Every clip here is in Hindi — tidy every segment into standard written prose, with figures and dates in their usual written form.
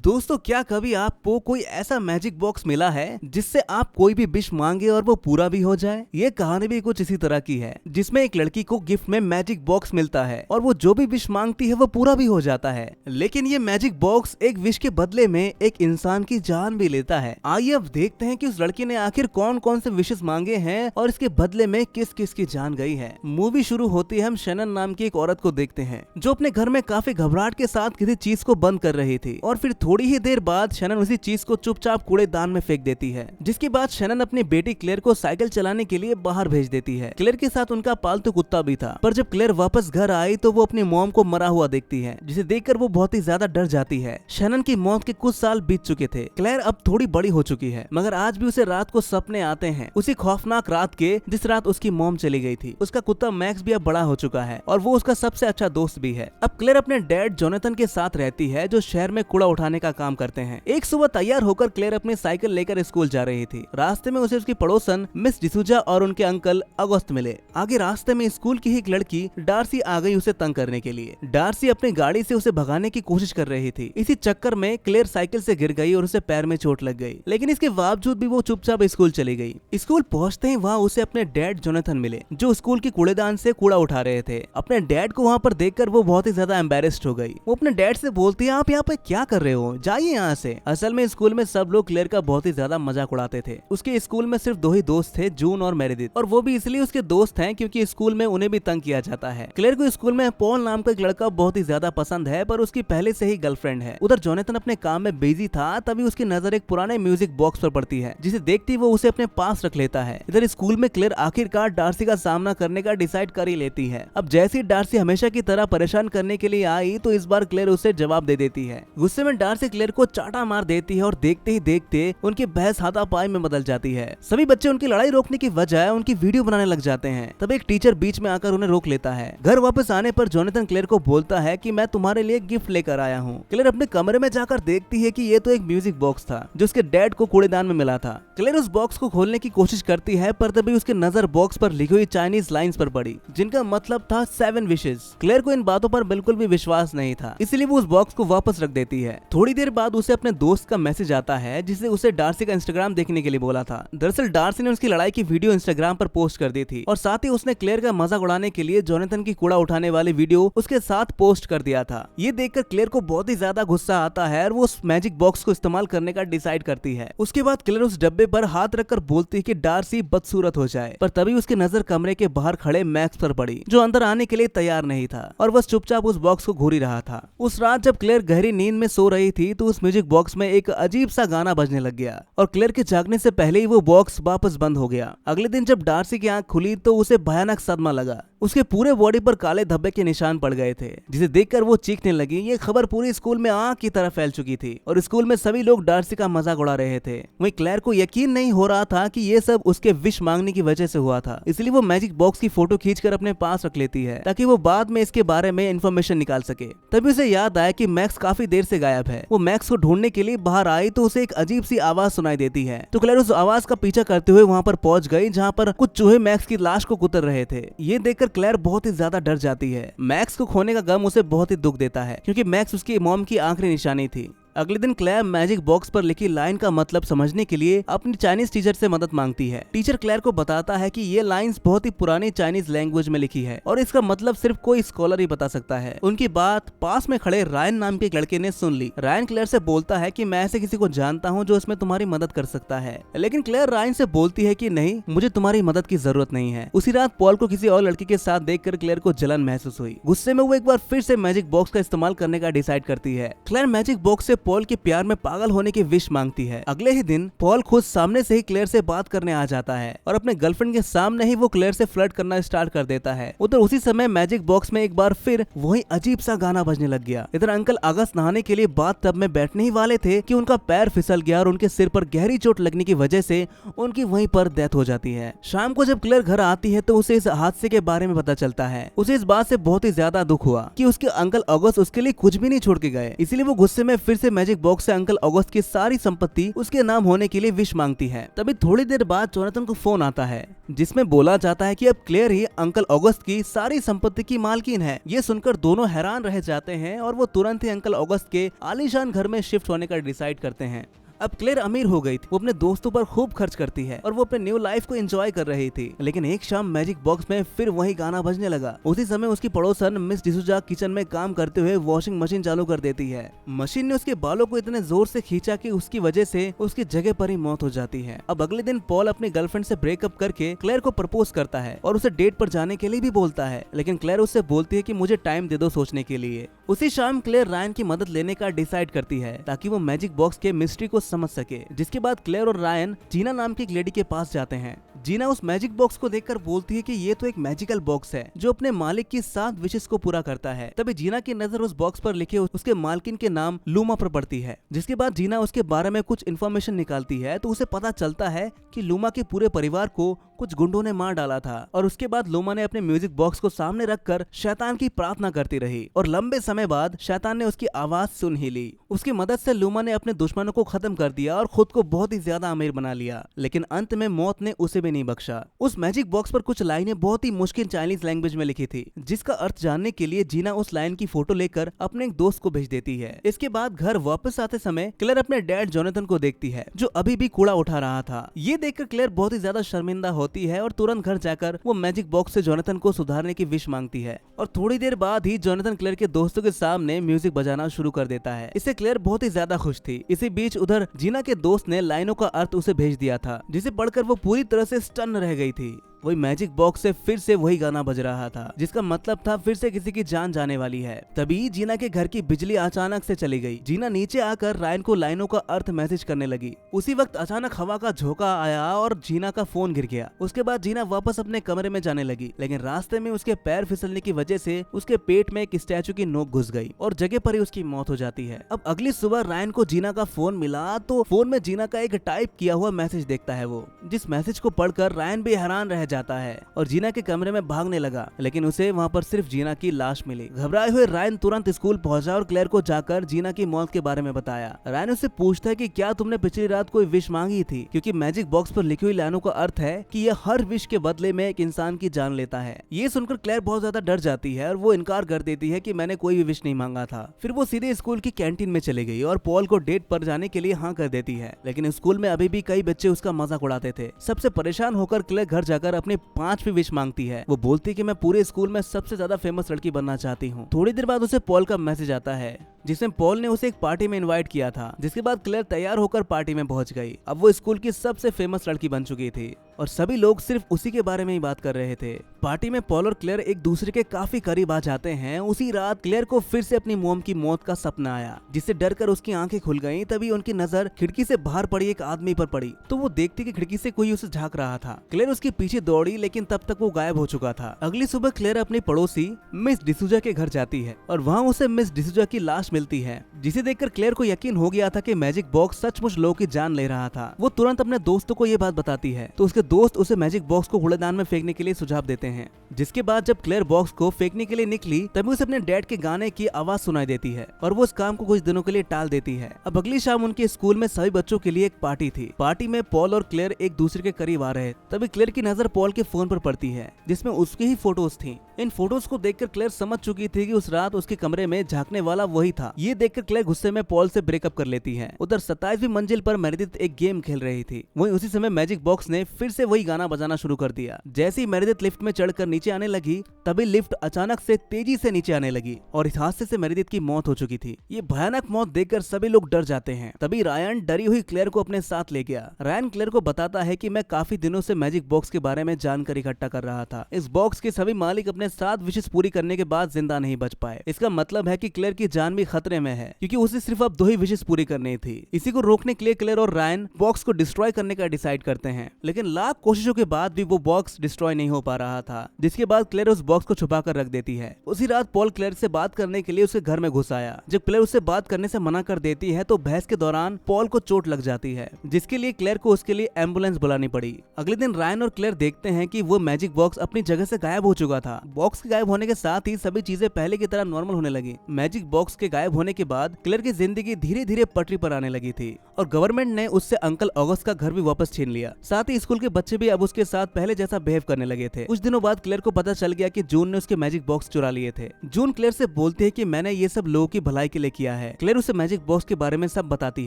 दोस्तों, क्या कभी आपको कोई ऐसा मैजिक बॉक्स मिला है जिससे आप कोई भी विश मांगे और वो पूरा भी हो जाए? ये कहानी भी कुछ इसी तरह की है, जिसमें एक लड़की को गिफ्ट में मैजिक बॉक्स मिलता है और वो जो भी विश मांगती है वो पूरा भी हो जाता है। लेकिन ये मैजिक बॉक्स एक विश के बदले में एक इंसान की जान भी लेता है। आइए अब देखते हैं कि उस लड़की ने आखिर कौन कौन से विशेष मांगे हैं और इसके बदले में किस किस की जान गई है। मूवी शुरू होती है हम शैनन नाम की एक औरत को देखते हैं जो अपने घर में काफी घबराहट के साथ किसी चीज को बंद कर रही थी और फिर थोड़ी ही देर बाद शैनन उसी चीज को चुपचाप कूड़ेदान में फेंक देती है। जिसके बाद शैनन अपनी बेटी क्लेयर को साइकिल चलाने के लिए बाहर भेज देती है। क्लेयर के साथ उनका पालतू कुत्ता भी था, पर जब क्लेयर वापस घर आई तो वो अपनी मॉम को मरा हुआ देखती है, जिसे देखकर वो बहुत ही ज्यादा डर जाती है। शैनन की मौत के कुछ साल बीत चुके थे। क्लेयर अब थोड़ी बड़ी हो चुकी है, मगर आज भी उसे रात को सपने आते हैं, उसी खौफनाक रात के जिस रात उसकी मॉम चली गई थी। उसका कुत्ता मैक्स भी अब बड़ा हो चुका है और वो उसका सबसे अच्छा दोस्त भी है। अब क्लेयर अपने डैड जोनाथन के साथ रहती है, जो शहर में कूड़ा उठाने का काम करते हैं। एक सुबह तैयार होकर क्लेयर अपनी साइकिल लेकर स्कूल जा रही थी। रास्ते में उसे उसकी पड़ोसन मिस डिसूजा और उनके अंकल अगस्त मिले। आगे रास्ते में स्कूल की ही एक लड़की डार्सी आ गई उसे तंग करने के लिए। डार्सी अपनी गाड़ी से उसे भगाने की कोशिश कर रही थी। इसी चक्कर में क्लेयर साइकिल से गिर गई और उसे पैर में चोट लग गई, लेकिन इसके बावजूद भी वो चुपचाप स्कूल चली गई। स्कूल पहुंचते ही वहाँ उसे अपने डैड जोनाथन मिले, जो स्कूल की कूड़ेदान से कूड़ा उठा रहे थे। अपने डैड को वहाँ पर देखकर वो बहुत ही ज्यादा एम्बेरेस्ड हो गई। वो अपने डैड से बोलती है, आप यहाँ पे क्या कर रहे हो, जाइए यहाँ से। असल में स्कूल में सब लोग क्लेयर का बहुत ही ज्यादा मजाक उड़ाते थे। उसके स्कूल में सिर्फ दो ही दोस्त थे, जून और मेरेडिथ, और वो भी इसलिए उसके दोस्त हैं क्योंकि स्कूल में उन्हें भी तंग किया जाता है। क्लेयर को स्कूल में पॉल नाम का एक लड़का बहुत ही ज्यादा पसंद है, पर उसकी पहले से ही गर्लफ्रेंड है। उधर जोनाथन अपने काम में बिजी था, तभी उसकी नजर एक पुराने म्यूजिक बॉक्स पर पड़ती है, जिसे देखती वो उसे अपने पास रख लेता है। इधर स्कूल में क्लेयर आखिरकार डार्सी का सामना करने का डिसाइड कर ही लेती है। अब जैसे ही डार्सी हमेशा की तरह परेशान करने के लिए आई, तो इस बार क्लेयर उसे जवाब दे देती है। गुस्से में डार्सी क्लेयर को चाटा मार देती है और देखते ही देखते उनकी बहस हाथापाई में बदल जाती है। सभी बच्चे उनकी लड़ाई रोकने की बजाय उनकी वीडियो बनाने लग जाते हैं। तब एक टीचर बीच में आकर उन्हें रोक लेता है। घर वापस आने पर जोनाथन क्लेयर को बोलता है कि मैं तुम्हारे लिए गिफ्ट लेकर आया हूँ। क्लेयर अपने कमरे में जाकर देखती है कि ये तो एक म्यूजिक बॉक्स था, जो उसके डैड को कूड़ेदान में मिला था। क्लेयर उस बॉक्स को खोलने की कोशिश करती है, पर तभी उसकी नजर बॉक्स पर लिखी हुई चाइनीज लाइंस पर पड़ी, जिनका मतलब था 7 विशेस। क्लेयर को इन बातों पर बिल्कुल भी विश्वास नहीं था, इसलिए वो उस बॉक्स को वापस रख देती है। थोड़ी देर बाद उसे अपने दोस्त का मैसेज आता है, जिसे उसे डार्सी का इंस्टाग्राम देखने के लिए बोला था। दरअसल डार्सी ने उसकी लड़ाई की वीडियो इंस्टाग्राम पर पोस्ट कर दी थी और साथ ही उसने क्लेयर का मजाक उड़ाने के लिए जोनाथन की कूड़ा उठाने वाली वीडियो उसके साथ पोस्ट कर दिया था। ये देखकर क्लेयर को बहुत ही ज्यादा गुस्सा आता है और वो उस मैजिक बॉक्स को इस्तेमाल करने का डिसाइड करती है। उसके बाद क्लेयर उस डब्बे पर हाथ रखकर बोलती है कि डार्सी बदसूरत हो जाए, पर तभी उसकी नजर कमरे के बाहर खड़े मैक्स पर पड़ी, जो अंदर आने के लिए तैयार नहीं था और बस चुपचाप उस बॉक्स को घूर ही रहा था। उस रात जब क्लेयर गहरी नींद में सो रही थी, तो उस म्यूजिक बॉक्स में एक अजीब सा गाना बजने लग गया और क्लेयर के जागने से पहले ही वो बॉक्स वापस बंद हो गया। अगले दिन जब डार्सी की आंख खुली तो उसे भयानक सदमा लगा। उसके पूरे बॉडी पर काले धब्बे के निशान पड़ गए थे, जिसे देखकर वो चीखने लगी। ये खबर पूरी स्कूल में आग की तरह फैल चुकी थी और स्कूल में सभी लोग डार्सी का मजाक उड़ा रहे थे। वहीं क्लेयर को यकीन नहीं हो रहा था कि ये सब उसके विश मांगने की वजह से हुआ था, इसलिए वो मैजिक बॉक्स की फोटो खींचकर अपने पास रख लेती है, ताकि वो बाद में इसके बारे में इंफॉर्मेशन निकाल सके। तभी उसे याद आया कि मैक्स काफी देर से गायब है। वो मैक्स को ढूंढने के लिए बाहर आई तो उसे एक अजीब सी आवाज सुनाई देती है, तो क्लेयर उस आवाज का पीछा करते हुए वहाँ पर पहुंच गई, जहाँ पर कुछ चूहे मैक्स की लाश को कुतर रहे थे। ये देखकर क्लेयर बहुत ही डर जाती है। मैक्स को खोने का गम उसे बहुत ही दुख देता है, क्योंकि मैक्स उसकी मॉम की आखिरी निशानी थी। अगले दिन क्लेयर मैजिक बॉक्स पर लिखी लाइन का मतलब समझने के लिए अपनी चाइनीज टीचर से मदद मांगती है। टीचर क्लेयर को बताता है कि ये लाइंस बहुत ही पुरानी चाइनीज लैंग्वेज में लिखी है और इसका मतलब सिर्फ कोई स्कॉलर ही बता सकता है। उनकी बात पास में खड़े रायन नाम के एक लड़के ने सुन ली। रायन क्लेयर से बोलता है कि मैं ऐसे किसी को जानता हूँ जो इसमें तुम्हारी मदद कर सकता है, लेकिन क्लेयर रायन से बोलती है कि नहीं, मुझे तुम्हारी मदद की जरूरत नहीं है। उसी रात पॉल को किसी और लड़की के साथ देखकर क्लेयर को जलन महसूस हुई। गुस्से में वो एक बार फिर से मैजिक बॉक्स का इस्तेमाल करने का डिसाइड करती है। क्लेयर मैजिक बॉक्स से पॉल के प्यार में पागल होने की विश मांगती है। अगले ही दिन पॉल खुद सामने से ही क्लेयर से बात करने आ जाता है और अपने गर्लफ्रेंड के सामने ही वो क्लेयर से फ्लर्ट करना स्टार्ट कर देता है। उधर उसी समय मैजिक बॉक्स में एक बार फिर वही अजीब सा गाना बजने लग गया। इधर अंकल अगस्त नहाने के लिए बाथ टब में बैठने ही वाले थे कि उनका पैर फिसल गया और उनके सिर पर गहरी चोट लगने की वजह से उनकी वहीं पर डेथ हो जाती है। शाम को जब क्लेयर घर आती है तो उसे इस हादसे के बारे में पता चलता है। उसे इस बात से बहुत ही ज्यादा दुख हुआ कि उसके अंकल अगस्त उसके लिए कुछ भी नहीं छोड़ के गए, इसीलिए वो गुस्से में फिर से उसे मैजिक बॉक्स से अंकल ऑगस्ट की सारी संपत्ति उसके नाम होने के लिए विश मांगती है। तभी थोड़ी देर बाद जोनाथन को फोन आता है जिसमें बोला जाता है कि अब क्लेयर ही अंकल ऑगस्ट की सारी संपत्ति की मालकिन है। ये सुनकर दोनों हैरान रह जाते हैं और वो तुरंत ही अंकल ऑगस्ट के आलीशान घर में शिफ्ट होने का डिसाइड करते हैं। अब क्लेयर अमीर हो गई थी, वो अपने दोस्तों पर खूब खर्च करती है और वो अपने न्यू लाइफ को एंजॉय कर रही थी। लेकिन एक शाम मैजिक बॉक्स में फिर वही गाना बजने लगा। उसी समय उसकी पड़ोसन मिस डिसूजा किचन में काम करते हुए वॉशिंग मशीन चालू कर देती है। मशीन ने उसके बालों को इतने जोर से खींचा कि उसकी वजह से उसकी जगह पर ही मौत हो जाती है। अब अगले दिन पॉल अपनी गर्लफ्रेंड से ब्रेकअप करके क्लेयर को प्रपोज करता है और उसे डेट पर जाने के लिए भी बोलता है। लेकिन क्लेयर उससे बोलती है कि मुझे टाइम दे दो सोचने के लिए। उसी शाम क्लेयर रायन की मदद लेने का डिसाइड करती है ताकि वो मैजिक बॉक्स के मिस्ट्री को समझ सके। जिसके बाद क्लेयर और रायन जीना नाम की एक लेडी के पास जाते हैं। जीना उस मैजिक बॉक्स को देखकर बोलती है कि ये तो एक मैजिकल बॉक्स है जो अपने मालिक की 7 विशेस को पूरा करता है। तभी जीना की नजर उस बॉक्स पर लिखे उसके मालकिन के नाम लूमा पर पड़ती है। जिसके बाद जीना उसके बारे में कुछ इन्फॉर्मेशन निकालती है तो उसे पता चलता है कि लूमा के पूरे परिवार को कुछ गुंडों ने मार डाला था। और उसके बाद लूमा ने अपने म्यूजिक बॉक्स को सामने रखकर शैतान की प्रार्थना करती रही और लंबे समय बाद शैतान ने उसकी आवाज सुन ही ली। उसकी मदद से लूमा ने अपने दुश्मनों को खत्म कर दिया और खुद को बहुत ही ज्यादा अमीर बना लिया। लेकिन अंत में मौत ने उसे भी नहीं बख्शा। उस मैजिक बॉक्स पर कुछ लाइनें बहुत ही मुश्किल चाइनीज लैंग्वेज में लिखी थी जिसका अर्थ जानने के लिए जीना उस लाइन की फोटो लेकर अपने एक दोस्त को भेज देती है। इसके बाद घर वापस आते समय क्लेयर अपने डैड जोनाथन को देखती है जो अभी भी कूड़ा उठा रहा था। ये देखकर क्लेयर बहुत ही ज्यादा शर्मिंदा होती है और तुरंत घर जाकर वो मैजिक बॉक्स से जोनाथन को सुधारने की विश मांगती है। और थोड़ी देर बाद ही जोनाथन क्लेयर के दोस्तों के सामने म्यूजिक बजाना शुरू कर देता है। इससे क्लेयर बहुत ही ज्यादा खुश थी। इसी बीच उधर जीना के दोस्त ने लाइनों का अर्थ उसे भेज दिया था जिसे पढ़कर वो पूरी तरह से स्टन रह गई थी। वही मैजिक बॉक्स से फिर से वही गाना बज रहा था जिसका मतलब था फिर से किसी की जान जाने वाली है। तभी जीना के घर की बिजली अचानक से चली गई। जीना नीचे आकर रायन को लाइनों का अर्थ मैसेज करने लगी। उसी वक्त अचानक हवा का झोंका आया और जीना का फोन गिर गया। उसके बाद जीना वापस अपने कमरे में जाने लगी लेकिन रास्ते में उसके पैर फिसलने की वजह से उसके पेट में एक स्टैचू की नोक घुस गई और जगह पर ही उसकी मौत हो जाती है। अब अगली सुबह रायन को जीना का फोन मिला तो फोन में जीना का एक टाइप किया हुआ मैसेज देखता है वो, जिस मैसेज को पढ़कर रायन भी हैरान रह जाता है और जीना के कमरे में भागने लगा। लेकिन उसे वहाँ पर सिर्फ जीना की लाश मिली। घबराए हुए रायन तुरंत स्कूल पहुंचा और क्लेयर को जाकर जीना की मौत के बारे में बताया। रायन उससे पूछता है कि क्या तुमने पिछली रात कोई विश मांगी थी, क्योंकि मैजिक बॉक्स पर लिखी हुई लाइनों का अर्थ है कि यह हर विश के बदले में एक इंसान की जान लेता है। ये सुनकर क्लेयर बहुत ज्यादा डर जाती है और वो इनकार कर देती है कि मैंने कोई भी विश नहीं मांगा था। फिर वो सीधे स्कूल की कैंटीन में चली गई और पॉल को डेट पर जाने के लिए हाँ कर देती है। लेकिन स्कूल में अभी भी कई बच्चे उसका मजाक उड़ाते थे। सबसे परेशान होकर क्लेयर घर जाकर अपने 5वीं विश मांगती है। वो बोलती है कि मैं पूरे स्कूल में सबसे ज्यादा फेमस लड़की बनना चाहती हूँ। थोड़ी देर बाद उसे पॉल का मैसेज आता है जिसमें पॉल ने उसे एक पार्टी में इनवाइट किया था। जिसके बाद क्लेयर तैयार होकर पार्टी में पहुंच गई। अब वो स्कूल की सबसे फेमस लड़की बन चुकी थी और सभी लोग सिर्फ उसी के बारे में ही बात कर रहे थे। पार्टी में पॉल और क्लेयर एक दूसरे के काफी करीब आ जाते हैं। उसी रात क्लेयर को फिर से अपनी मोम की मौत का सपना आया जिससे डरकर उसकी आंखें खुल गईं। तभी उनकी नजर खिड़की से बाहर पड़ी एक आदमी पर पड़ी तो वो देखती कि खिड़की से कोई उसे झांक रहा था। क्लेयर उसके पीछे दौड़ी लेकिन तब तक वो गायब हो चुका था। अगली सुबह क्लेयर अपनी पड़ोसी मिस डिसूजा के घर जाती है और वहाँ उसे मिस डिसूजा की लाश मिलती है जिसे देखकर क्लेयर को यकीन हो गया था कि मैजिक बॉक्स सचमुच लोगों की जान ले रहा था। वो तुरंत अपने दोस्तों को ये बात बताती है तो उसके दोस्त उसे मैजिक बॉक्स को कूड़ेदान में फेंकने के लिए सुझाव देते हैं। जिसके बाद जब क्लेयर बॉक्स को फेंकने के लिए निकली तभी उसे अपने डैड के गाने की आवाज सुनाई देती है और वो इस काम को कुछ दिनों के लिए टाल देती है। अब अगली शाम उनके स्कूल में सभी बच्चों के लिए एक पार्टी थी। पार्टी में पॉल और क्लेयर एक दूसरे के करीब आ रहे। तभी क्लेयर की नजर पॉल के फोन पर पड़ती है जिसमें उसकी ही फोटोज थी। इन फोटोज को देखकर क्लेयर समझ चुकी थी कि उस रात उसके कमरे में झांकने वाला वही था। ये देखकर क्लेयर गुस्से में पॉल से ब्रेकअप कर लेती है। उधर 27वीं मंजिल पर मेरेडिथ एक गेम खेल रही थी। वहीं उसी समय मैजिक बॉक्स ने फिर से वही गाना बजाना शुरू कर दिया। जैसे ही मेरेडिथ लिफ्ट में चढ़कर नीचे आने लगी तभी लिफ्ट अचानक से तेजी से नीचे आने लगी और इस हादसे से मेरेडिथ की मौत हो चुकी थी। ये भयानक मौत देखकर सभी लोग डर जाते हैं। तभी रायन डरी हुई क्लेयर को अपने साथ ले गया। रायन क्लेयर को बताता है कि मैं काफी दिनों से मैजिक बॉक्स के बारे में जानकारी इकट्ठा कर रहा था। इस बॉक्स के सभी मालिक अपने 7 विशेष पूरी करने के बाद जिंदा नहीं बच पाए। इसका मतलब है कि क्लेयर की जान भी खतरे में है क्योंकि उसे सिर्फ अब 2 ही विशेष पूरी करनी थी। इसी को रोकने के लिए क्लेयर और रायन बॉक्स को डिस्ट्रॉय करने का डिसाइड करते हैं। लेकिन लाख कोशिशों के बाद भी वो बॉक्स डिस्ट्रॉय नहीं हो पा रहा था। जिसके बाद क्लेयर उस बॉक्स को छुपा कर रख देती है। उसी रात पॉल क्लेयर से बात करने के लिए उसके घर में घुस आया। जब क्लेयर उससे बात करने से मना कर देती है तो बहस के दौरान पॉल को चोट लग जाती है जिसके लिए क्लेयर को उसके लिए एम्बुलेंस बुलानी पड़ी। अगले दिन रायन और क्लेयर देखते हैं कि वो मैजिक बॉक्स अपनी जगह से गायब हो चुका था। बॉक्स के गायब होने के साथ ही सभी चीजें पहले की तरह नॉर्मल होने लगी। मैजिक बॉक्स के गायब होने के बाद क्लेयर की जिंदगी धीरे धीरे पटरी पर आने लगी थी और गवर्नमेंट ने उससे अंकल ऑगस्ट का घर भी वापस छीन लिया। साथ ही स्कूल के बच्चे भी अब उसके साथ पहले जैसा बिहेव करने लगे थे। कुछ दिनों बाद क्लेयर को पता चल गया कि जून ने उसके मैजिक बॉक्स चुरा लिए थे। जून क्लेयर से बोलती है कि मैंने ये सब लोगों की भलाई के लिए किया है। क्लेयर उसे मैजिक बॉक्स के बारे में सब बताती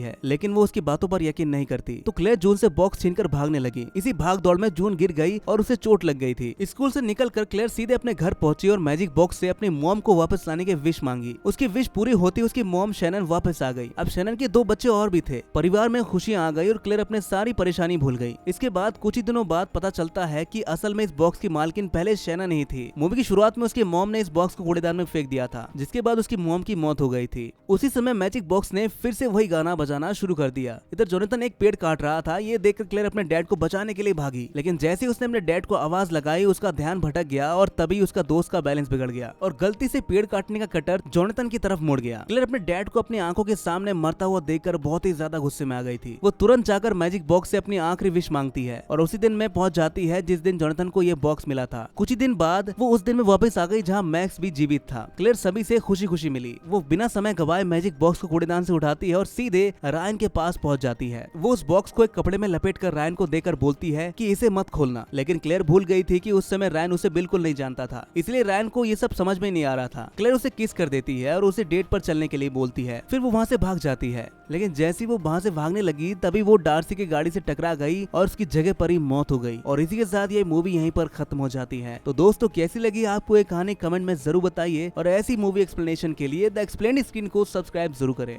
है, लेकिन वो उसकी बातों पर यकीन नहीं करती। तो क्लेयर जून से बॉक्स छीनकर भागने लगी। इसी भाग दौड़ में जून गिर गई और उसे चोट लग गई थी। स्कूल से निकलकर क्लेयर सीधे अपने घर पहुंची और मैजिक बॉक्स से अपनी मॉम को वापस लाने की विश मांगी। उसकी विश पूरी होती उसकी मॉम शैनन वापस आ गई। अब शैनन के 2 बच्चे और भी थे। परिवार में खुशियां आ गई और क्लेयर अपने सारी परेशानी भूल गई। इसके बाद कुछ ही दिनों बाद पता चलता है कि असल में इस बॉक्स की मालकिन पहले शैनन ही थी। मूवी की शुरुआत में उसकी मॉम ने इस बॉक्स को कूड़ेदान में फेंक दिया था, जिसके बाद उसकी मॉम की मौत हो गई थी। उसी समय मैजिक बॉक्स ने फिर से वही गाना बजाना शुरू कर दिया। इधर जोनाथन एक पेड़ काट रहा था। ये देखकर क्लेयर अपने डैड को बचाने के लिए भागी, लेकिन जैसे ही उसने अपने डैड को आवाज लगाई उसका ध्यान भटक गया और तभी उसका दोस्त का बैलेंस बिगड़ गया और गलती से पेड़ काटने का कटर जोनाथन की तरफ मुड़ गया। क्लेयर अपने डैड को अपनी आंखों के सामने मरता हुआ देखकर बहुत ही ज्यादा गुस्से में आ गई थी। वो तुरंत जाकर मैजिक बॉक्स से अपनी आखिरी विश मांगती है और उसी दिन में पहुंच जाती है जिस दिन जोनाथन को ये बॉक्स मिला था। कुछ ही दिन बाद वो उस दिन में वापस आ गई जहाँ मैक्स भी जीवित था। क्लेयर सभी से खुशी खुशी मिली। वो बिना समय गवाए मैजिक बॉक्स को कूड़ेदान से उठाती है और सीधे रायन के पास पहुंच जाती है। वो उस बॉक्स को एक कपड़े में लपेट कर रायन को देकर बोलती है कि इसे मत खोलना, लेकिन क्लेयर भूल गई थी कि उस समय रायन उसे बिल्कुल नहीं जानता था, इसलिए रायन को ये सब समझ में नहीं आ रहा था। क्लेयर उसे किस कर देती है और उसे डेट पर चलने के लिए बोलती है। फिर वो वहाँ से भाग जाती है, लेकिन जैसी वो वहाँ से भागने लगी तभी वो डार्सी की गाड़ी से टकरा गई और उसकी जगह पर ही मौत हो गई। और इसी के साथ ये मूवी यहीं पर खत्म हो जाती है। तो दोस्तों कैसी लगी आपको ये कहानी कमेंट में जरूर बताइए और ऐसी मूवी एक्सप्लेनेशन के लिए द एक्सप्लेन्ड स्क्रीन को सब्सक्राइब जरूर करें।